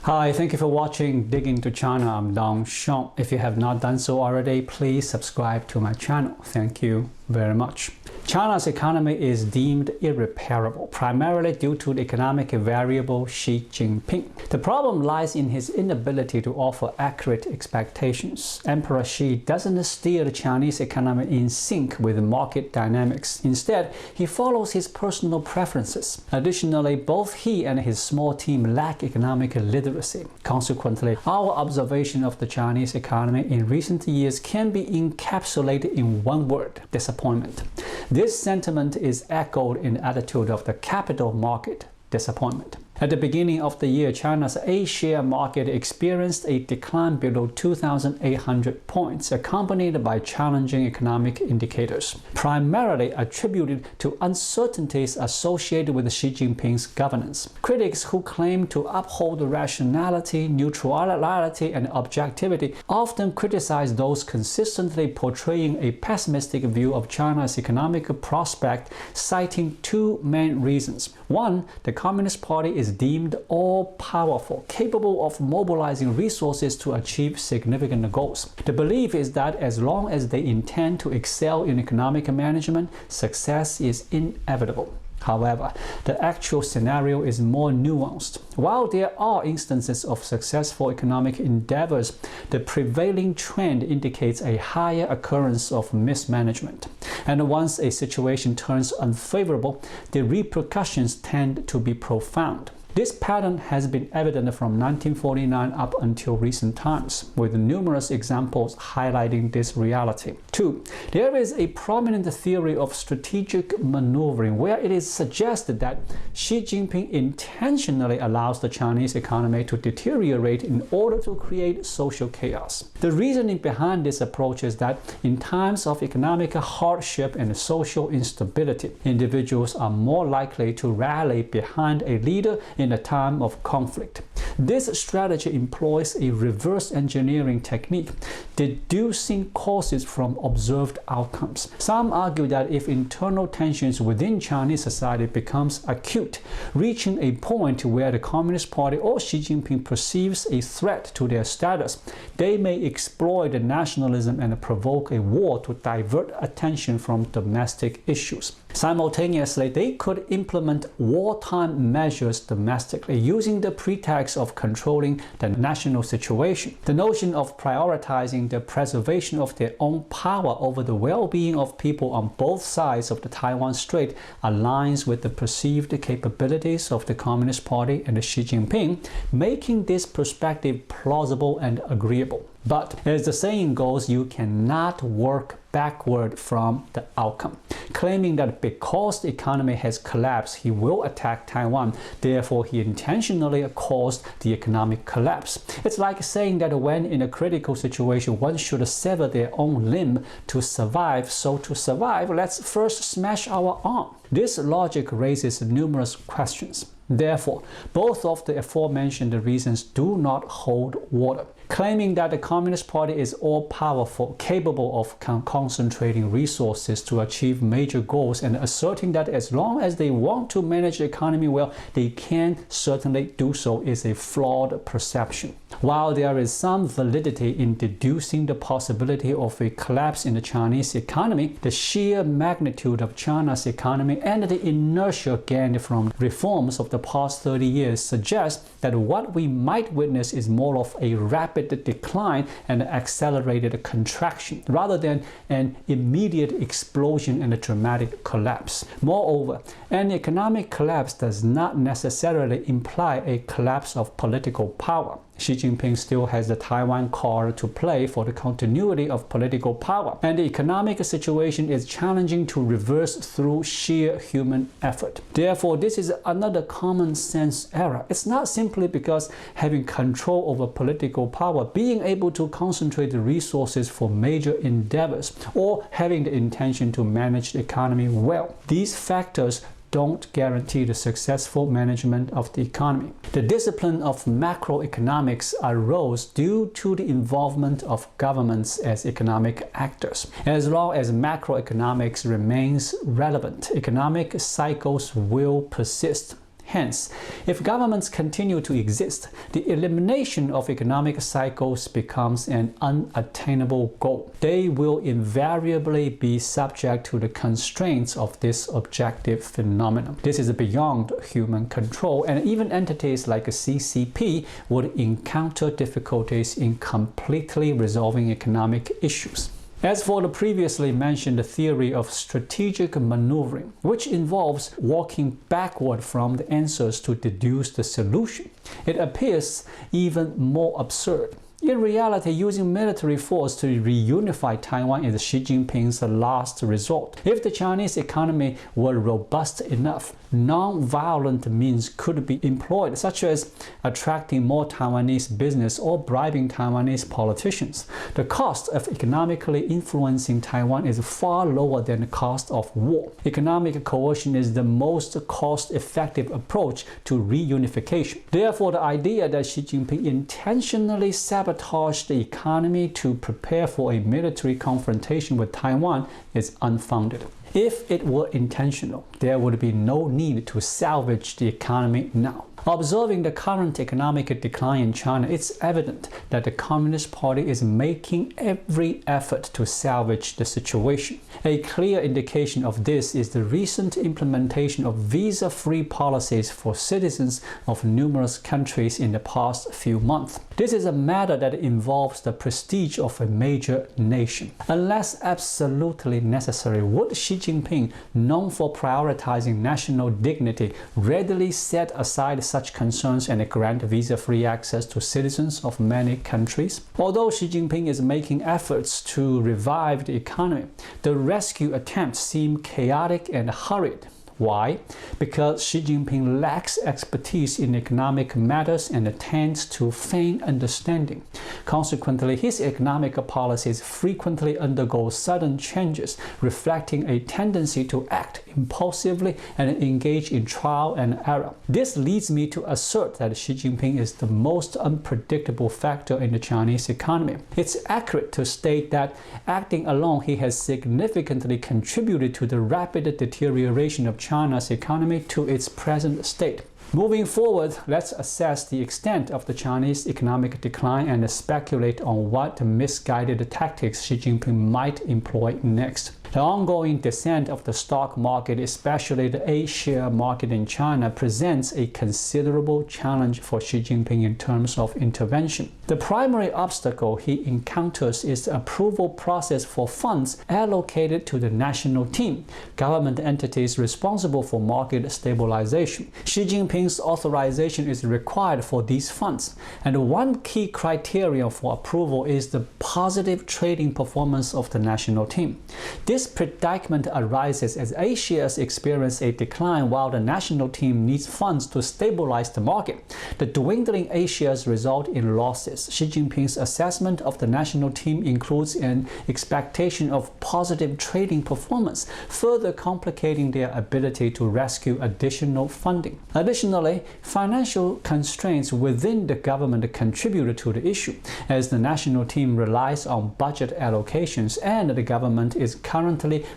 Hi, thank you for watching Dig into China. I'm Dong Shong. If you have not done so already, please subscribe to my channel. Thank you very much. China's economy is deemed irreparable, primarily due to the economic variable Xi Jinping. The problem lies in his inability to offer accurate expectations. Emperor Xi doesn't steer the Chinese economy in sync with market dynamics. Instead, he follows his personal preferences. Additionally, both he and his small team lack economic literacy. Consequently, our observation of the Chinese economy in recent years can be encapsulated in one word: disappointment. This sentiment is echoed in the attitude of the capital market: disappointment. At the beginning of the year, China's A-share market experienced a decline below 2,800 points, accompanied by challenging economic indicators, primarily attributed to uncertainties associated with Xi Jinping's governance. Critics who claim to uphold rationality, neutrality, and objectivity often criticize those consistently portraying a pessimistic view of China's economic prospect, citing two main reasons. One, the Communist Party is deemed all-powerful, capable of mobilizing resources to achieve significant goals. The belief is that as long as they intend to excel in economic management, success is inevitable. However, the actual scenario is more nuanced. While there are instances of successful economic endeavors, the prevailing trend indicates a higher occurrence of mismanagement. And once a situation turns unfavorable, the repercussions tend to be profound. This pattern has been evident from 1949 up until recent times, with numerous examples highlighting this reality. 2. There is a prominent theory of strategic maneuvering where it is suggested that Xi Jinping intentionally allows the Chinese economy to deteriorate in order to create social chaos. The reasoning behind this approach is that in times of economic hardship and social instability, individuals are more likely to rally behind a leader in a time of conflict. This strategy employs a reverse engineering technique, deducing causes from observed outcomes. Some argue that if internal tensions within Chinese society becomes acute, reaching a point where the Communist Party or Xi Jinping perceives a threat to their status, they may exploit nationalism and provoke a war to divert attention from domestic issues. Simultaneously, they could implement wartime measures domestically, using the pretext of controlling the national situation. The notion of prioritizing the preservation of their own power over the well-being of people on both sides of the Taiwan Strait aligns with the perceived capabilities of the Communist Party and Xi Jinping, making this perspective plausible and agreeable. But as the saying goes, you cannot work backward from the outcome. Claiming that because the economy has collapsed, he will attack Taiwan, therefore he intentionally caused the economic collapse. It's like saying that when in a critical situation, one should sever their own limb to survive. So to survive, let's first smash our arm. This logic raises numerous questions. Therefore, both of the aforementioned reasons do not hold water. Claiming that the Communist Party is all-powerful, capable of concentrating resources to achieve major goals, and asserting that as long as they want to manage the economy well, they can certainly do so is a flawed perception. While there is some validity in deducing the possibility of a collapse in the Chinese economy, the sheer magnitude of China's economy and the inertia gained from reforms of the past 30 years suggest that what we might witness is more of a rapid decline and accelerated contraction, rather than an immediate explosion and a dramatic collapse. Moreover, an economic collapse does not necessarily imply a collapse of political power. Xi Jinping still has the Taiwan card to play for the continuity of political power, and the economic situation is challenging to reverse through sheer human effort. Therefore, this is another common sense error. It's not simply because having control over political power, being able to concentrate the resources for major endeavors, or having the intention to manage the economy well. These factors don't guarantee the successful management of the economy. The discipline of macroeconomics arose due to the involvement of governments as economic actors. As long as macroeconomics remains relevant, economic cycles will persist. Hence, if governments continue to exist, the elimination of economic cycles becomes an unattainable goal. They will invariably be subject to the constraints of this objective phenomenon. This is beyond human control, and even entities like a CCP would encounter difficulties in completely resolving economic issues. As for the previously mentioned theory of strategic maneuvering, which involves walking backward from the answers to deduce the solution, it appears even more absurd. In reality, using military force to reunify Taiwan is Xi Jinping's last resort. If the Chinese economy were robust enough, non-violent means could be employed, such as attracting more Taiwanese business or bribing Taiwanese politicians. The cost of economically influencing Taiwan is far lower than the cost of war. Economic coercion is the most cost-effective approach to reunification. Therefore, the idea that Xi Jinping intentionally sabotaged the economy to prepare for a military confrontation with Taiwan is unfounded. If it were intentional, there would be no need to salvage the economy now. Observing the current economic decline in China, it's evident that the Communist Party is making every effort to salvage the situation. A clear indication of this is the recent implementation of visa-free policies for citizens of numerous countries in the past few months. This is a matter that involves the prestige of a major nation. Unless absolutely necessary, would Xi Jinping, known for prioritizing national dignity, readily set aside such concerns and grant visa-free access to citizens of many countries? Although Xi Jinping is making efforts to revive the economy, the rescue attempts seem chaotic and hurried. Why? Because Xi Jinping lacks expertise in economic matters and tends to feign understanding. Consequently, his economic policies frequently undergo sudden changes, reflecting a tendency to act impulsively and engage in trial and error. This leads me to assert that Xi Jinping is the most unpredictable factor in the Chinese economy. It's accurate to state that acting alone, he has significantly contributed to the rapid deterioration of China's economy to its present state. Moving forward, let's assess the extent of the Chinese economic decline and speculate on what misguided tactics Xi Jinping might employ next. The ongoing descent of the stock market, especially the A-share market in China, presents a considerable challenge for Xi Jinping in terms of intervention. The primary obstacle he encounters is the approval process for funds allocated to the national team, government entities responsible for market stabilization. Xi Jinping's authorization is required for these funds, and one key criterion for approval is the positive trading performance of the national team. This predicament arises as A-shares experience a decline while the national team needs funds to stabilize the market. The dwindling A-shares result in losses. Xi Jinping's assessment of the national team includes an expectation of positive trading performance, further complicating their ability to rescue additional funding. Additionally, financial constraints within the government contributed to the issue, as the national team relies on budget allocations and the government is currently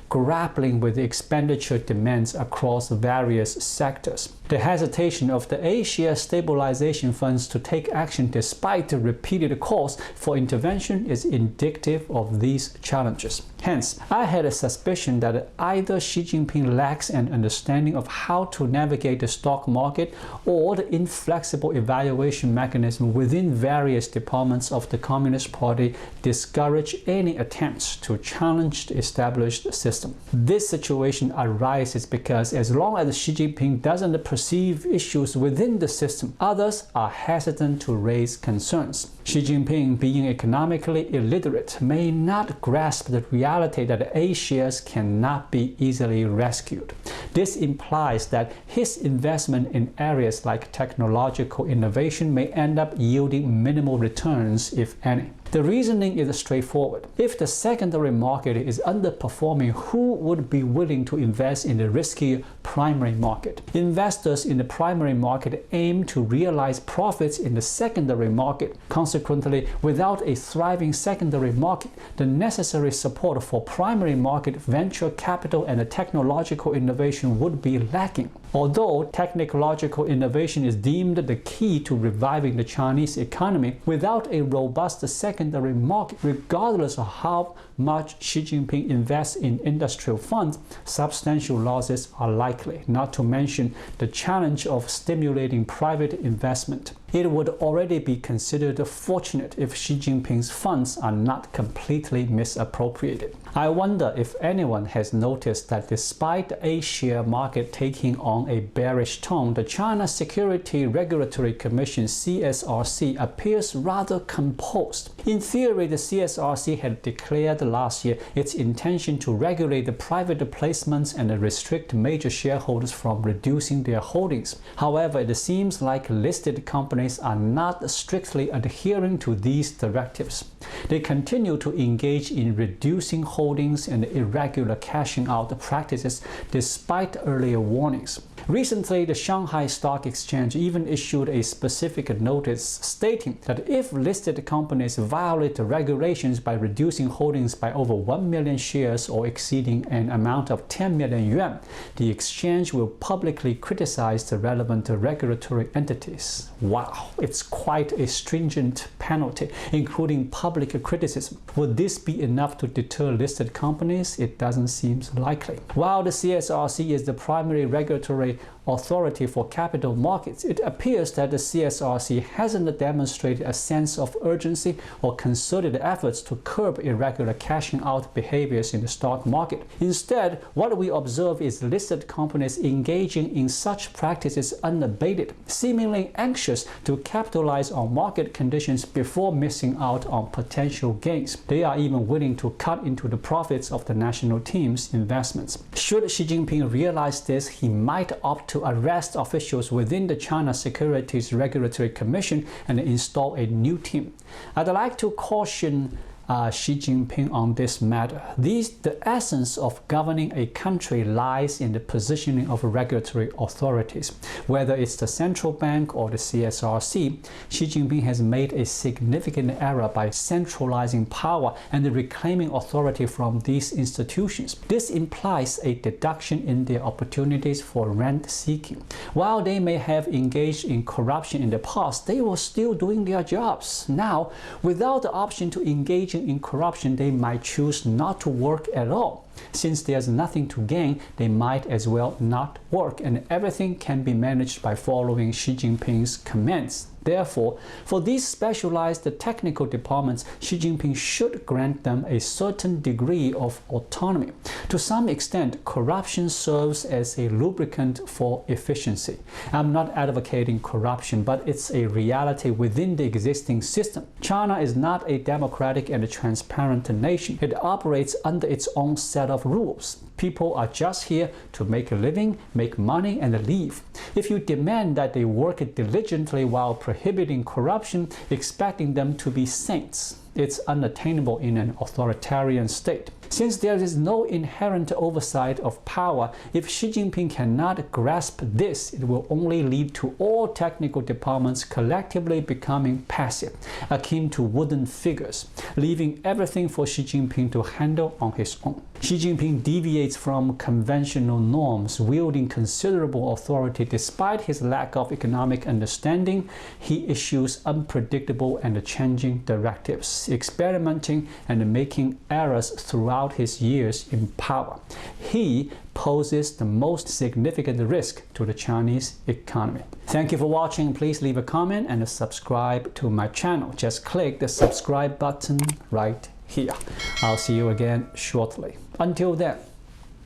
grappling with expenditure demands across various sectors. The hesitation of the A-share stabilization funds to take action despite the repeated calls for intervention is indicative of these challenges. Hence, I had a suspicion that either Xi Jinping lacks an understanding of how to navigate the stock market, or the inflexible evaluation mechanism within various departments of the Communist Party discourage any attempts to challenge the established system. This situation arises because as long as Xi Jinping doesn't perceive issues within the system, others are hesitant to raise concerns. Xi Jinping, being economically illiterate, may not grasp the reality that A-shares cannot be easily rescued. This implies that his investment in areas like technological innovation may end up yielding minimal returns, if any. The reasoning is straightforward. If the secondary market is underperforming, who would be willing to invest in the riskier primary market? Investors in the primary market aim to realize profits in the secondary market. Consequently, without a thriving secondary market, the necessary support for primary market venture capital and technological innovation would be lacking. Although technological innovation is deemed the key to reviving the Chinese economy, without a robust secondary market, regardless of how much Xi Jinping invests in industrial funds, substantial losses are likely, not to mention the challenge of stimulating private investment. It would already be considered fortunate if Xi Jinping's funds are not completely misappropriated. I wonder if anyone has noticed that despite the A-share market taking on a bearish tone, the China Security Regulatory Commission (CSRC) appears rather composed. In theory, the CSRC had declared last year its intention to regulate the private placements and restrict major shareholders from reducing their holdings. However, it seems like listed companies are not strictly adhering to these directives. They continue to engage in reducing holdings and irregular cashing out practices despite earlier warnings. Recently, the Shanghai Stock Exchange even issued a specific notice stating that if listed companies violate the regulations by reducing holdings by over 1 million shares or exceeding an amount of 10 million yuan, the exchange will publicly criticize the relevant regulatory entities. Wow, it's quite a stringent penalty, including public criticism. Would this be enough to deter listed companies? It doesn't seem likely. While the CSRC is the primary regulatory authority for capital markets, it appears that the CSRC hasn't demonstrated a sense of urgency or concerted efforts to curb irregular cashing out behaviors in the stock market. Instead, what we observe is listed companies engaging in such practices unabated, seemingly anxious to capitalize on market conditions before missing out on potential gains. They are even willing to cut into the profits of the national team's investments. Should Xi Jinping realize this, he might opt to arrest officials within the China Securities Regulatory Commission and install a new team. I'd like to caution Xi Jinping on this matter. The essence of governing a country lies in the positioning of regulatory authorities. Whether it's the central bank or the CSRC, Xi Jinping has made a significant error by centralizing power and reclaiming authority from these institutions. This implies a deduction in their opportunities for rent seeking. While they may have engaged in corruption in the past, they were still doing their jobs. Now, without the option to engage in corruption, they might choose not to work at all. Since there's nothing to gain, they might as well not work, and everything can be managed by following Xi Jinping's commands. Therefore, for these specialized technical departments, Xi Jinping should grant them a certain degree of autonomy. To some extent, corruption serves as a lubricant for efficiency. I'm not advocating corruption, but it's a reality within the existing system. China is not a democratic and transparent nation. It operates under its own set of rules. People are just here to make a living, make money, and leave. If you demand that they work diligently while prohibiting corruption, expecting them to be saints, it's unattainable in an authoritarian state. Since there is no inherent oversight of power, if Xi Jinping cannot grasp this, it will only lead to all technical departments collectively becoming passive, akin to wooden figures, leaving everything for Xi Jinping to handle on his own. Xi Jinping deviates from conventional norms, wielding considerable authority despite his lack of economic understanding. He issues unpredictable and changing directives, experimenting and making errors throughout his years in power. He poses the most significant risk to the Chinese economy. Thank you for watching. Please leave a comment and subscribe to my channel. Just click the subscribe button right here. I'll see you again shortly. Until then,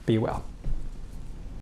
be well.